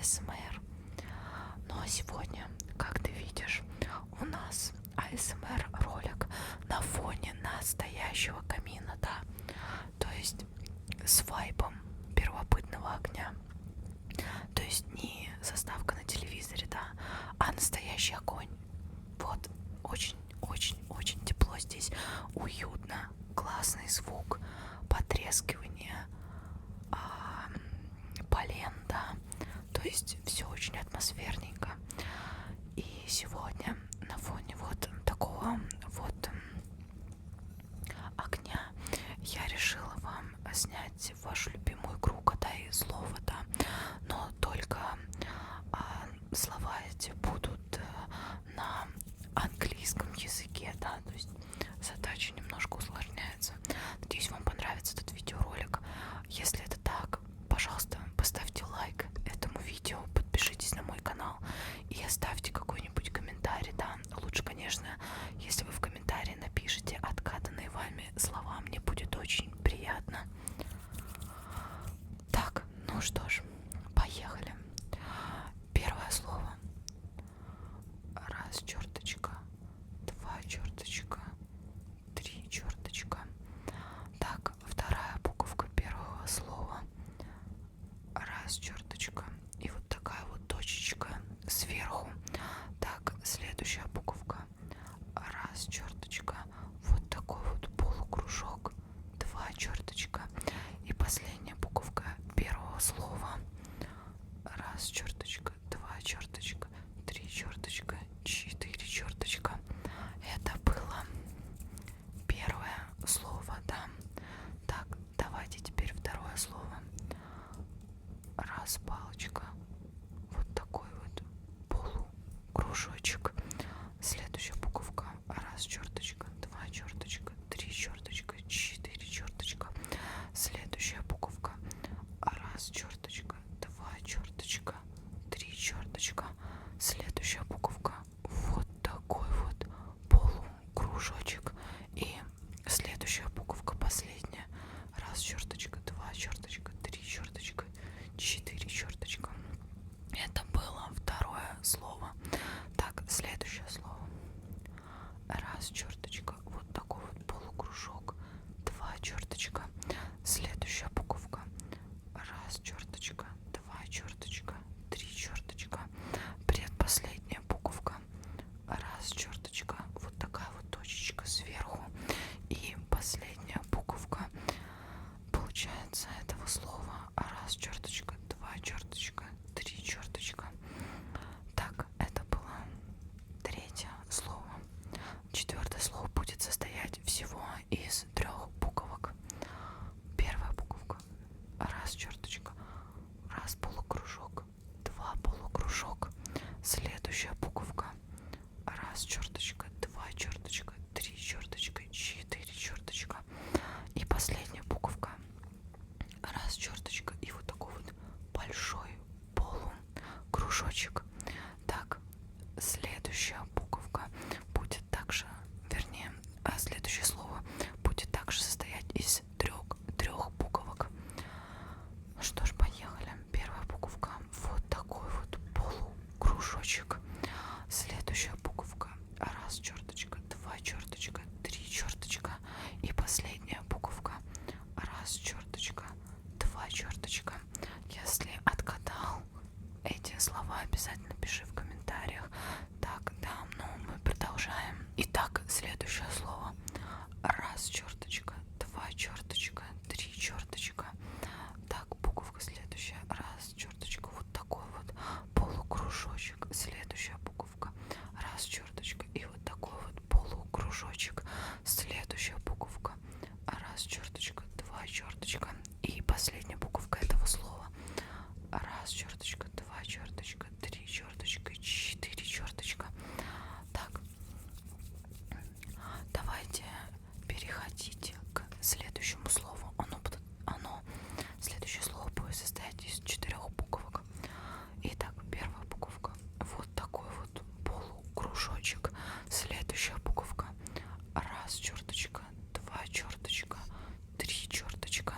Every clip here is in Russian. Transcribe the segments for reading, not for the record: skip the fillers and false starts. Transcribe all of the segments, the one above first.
АСМР. Но сегодня, как ты видишь, у нас АСМР ролик на фоне настоящего камина, да, то есть с вайбом первобытного огня. То есть не заставка на телевизоре, да, а настоящий огонь. Вот, очень-очень-очень тепло здесь, уютно, классный звук, потрескивание, полен, да, то есть все очень атмосферненько. И сегодня на фоне вот такого вот огня я решила вам снять вашу любимую игру «Угадай слово», да, но только слова эти будут на английском языке, да, то есть задача немножко усложняется. Надеюсь, вам понравится этот видеоролик. Если это так, пожалуйста, поставьте лайк этому видео, подпишитесь на мой канал и оставьте какой-нибудь комментарий, да. Лучше, конечно, если вы в комментарии напишите отгаданные вами слова, мне будет очень приятно. Так, ну что ж, поехали. Первое слово. Раз черточка, два черточка, три черточка. Так, вторая буковка первого слова. Раз черточка. И вот такая вот точечка сверху. Так, следующая буковка. Раз черточка. Вот такой вот полукружок. Два черточка. И последняя буковка первого слова. Раз черточка, два черточка, три черточка, четыре черточка. Это было первое слово, да. Так, давайте теперь второе слово. Раз палочка. Вот такой вот полукружочек. Следующая буковка. Раз черточка, два черточка, три черточка, четыре черточка. Следующая буковка. Раз черточка, два черточка, три черточка. Следующая буковка. Вот такой вот полукружочек. И следующая буковка последняя. Раз черточка, два черточка, три черточка, четыре черточка. Это было второе слово. Так, следующее слово. Раз черточка, вот такой вот полукружок, два черточка. Следующая буковка. Раз черточка, два черточка, три черточка. Предпоследняя буковка. Раз черточка, вот такая вот точечка сверху. И последняя буковка, получается, этого слова. Раз черточка, два черточка, три черточка. Так, это было третье слово. Четвертое слово будет состоять всего из трех буковок. Первая буковка. Раз черточка, раз полукружок, два полукружок. Следующая буковка. Раз черточка, два черточка, три черточка, четыре черточка. И последняя буковка. Раз черточка и вот такой вот большой полукружочек. Так, следующая буковка будет также, вернее, следующее слово будет также состоять из трех буковок. Ну что ж, поехали. Первая буковка. Вот такой вот полукружочек. Следующая буковка. Раз черточка, два черточка, три черточка. И последняя буковка. Раз черточка, два черточка. Если отгадал эти слова, обязательно пиши в комментариях. Так, да, ну мы продолжаем. Итак, следующее слово. Раз черточка, два черточка, три черточка. Так, буковка следующая. Раз черточка, вот такой вот полукружочек. Следующая буковка. Раз черточка и вот такой вот полукружочек. Следующая буковка. Раз черточка, два черточка. И последняя буковка этого слова. Раз черточка, два черточка, три черточка, четыре черточка. Так, давайте переходить к следующему слову. Следующее слово будет состоять из 4 буковок. Итак, первая буковка. Вот такой вот полукружочек. Следующая буковка. Раз черточка, два черточка, три черточка.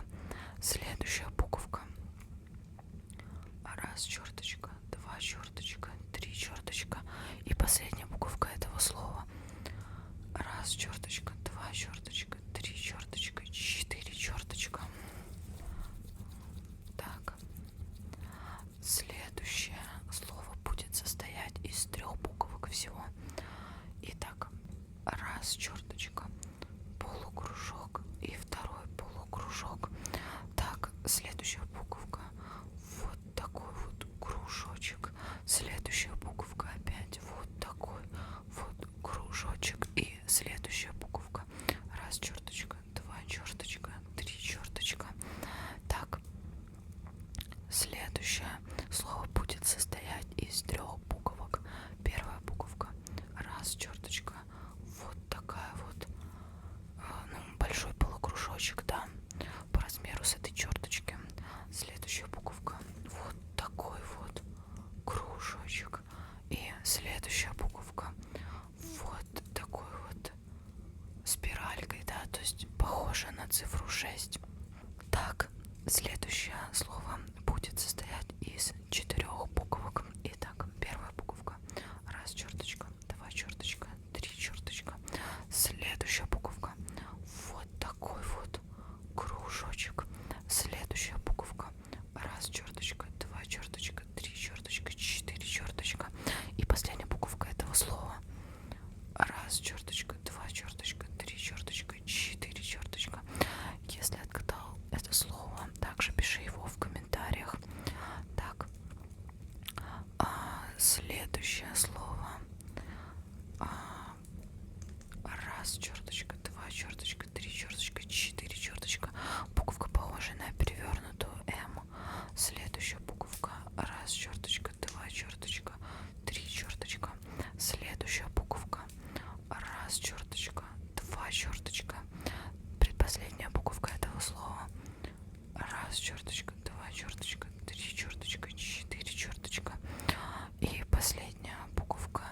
6. Так, следующее слово будет состоять из 4 буквок. Итак, первая буковка. Раз, черточка, два, черточка, три, черточка. Следующая буковка. Вот такой вот кружочек. Следующая буковка. Раз, черточка, два, черточка, три, черточка, четыре, черточка. И последняя буковка этого слова. Раз, черточка, два, черточка, три, черточка, четыре, черточка. Если отгадал это слово, также пиши его в комментариях. Так, следующее слово. Раз, черточка, два, черточка, три, черточка, четыре, черточка. Буковка похожа на перевернутую М. Следующая буковка. Раз, черточка, два, черточка, три, черточка. Следующая буковка. Раз, черточка, два, черточка. Предпоследняя буковка этого слова. Раз, черточка, два, черточка, три, черточка, четыре, черточка. И последняя буковка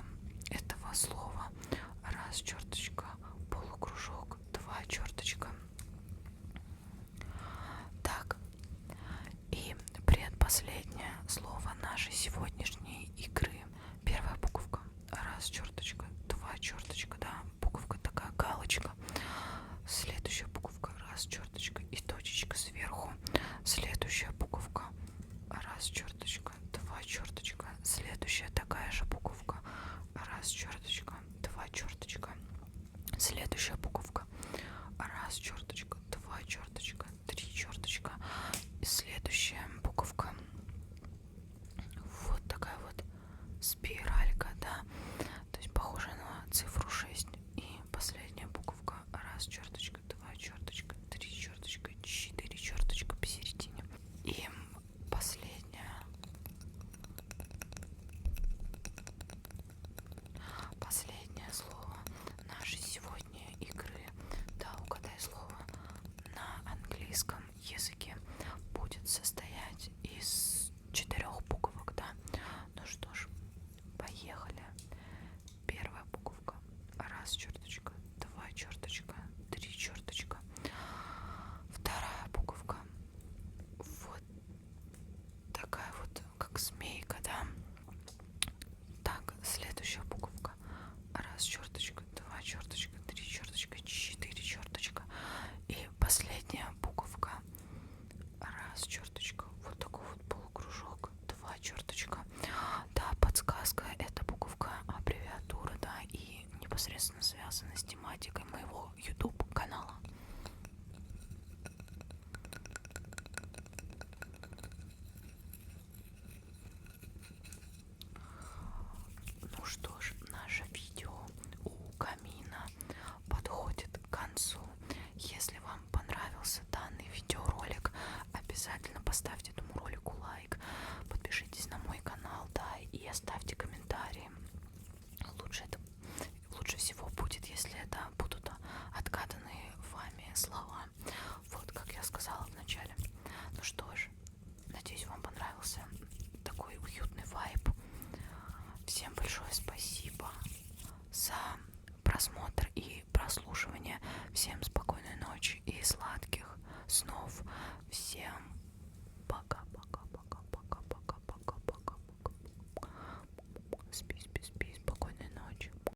этого слова. Раз, черточка, полукружок, два, черточка. Так, и предпоследнее слово нашей сегодняшней игры. Первая буковка. Раз, черточка, два, черточка, да, буковка такая, галочка. Следующая буковка. Раз, черточка и точечка сверху. Следующая буковка. Раз, черточка, два, черточка. Следующая такая же буковка. Раз, черточка, два, черточка. Следующая буковка. Раз, черточка, два, черточка, три, черточка. И следующая буковка. Вот такая вот спиралька, да. То есть похожа на цифру 6. И последняя буковка. Раз, черточка, два, черточка, три, черточка, четыре, черточка посередине. И последнее слово нашей сегодня игры. Да, угадай слово на английском языке будет состоять из 4 буквок, да. Ну что ж, поехали. Первая буковка. Раз, черточка, два, черточка, три, черточка. Вторая буковка. Вот такая вот, как змейка, да. Так, следующая буковка. Раз, черточка, два, черточка, три, черточка, четыре, черточка. И последняя буковка. Раз, черточка, вот такой вот полукружок, два, черточка. Да, подсказка, это буковка аббревиатура, да, и непосредственно связана с тематикой моего YouTube канала. Ну что ж, наше видео у камина подходит к концу. Если вам понравился данный видеоролик, обязательно поставьте этому ролику лайк, подпишитесь на мой канал, да, и оставьте комментарии. Лучше всего будет, если это будут отгаданные вами слова. Вот, как я сказала в начале. Ну что ж, надеюсь, вам понравился такой уютный вайб. Всем большое спасибо за просмотр и прослушивание. Всем спокойной ночи и сладких снов. Всем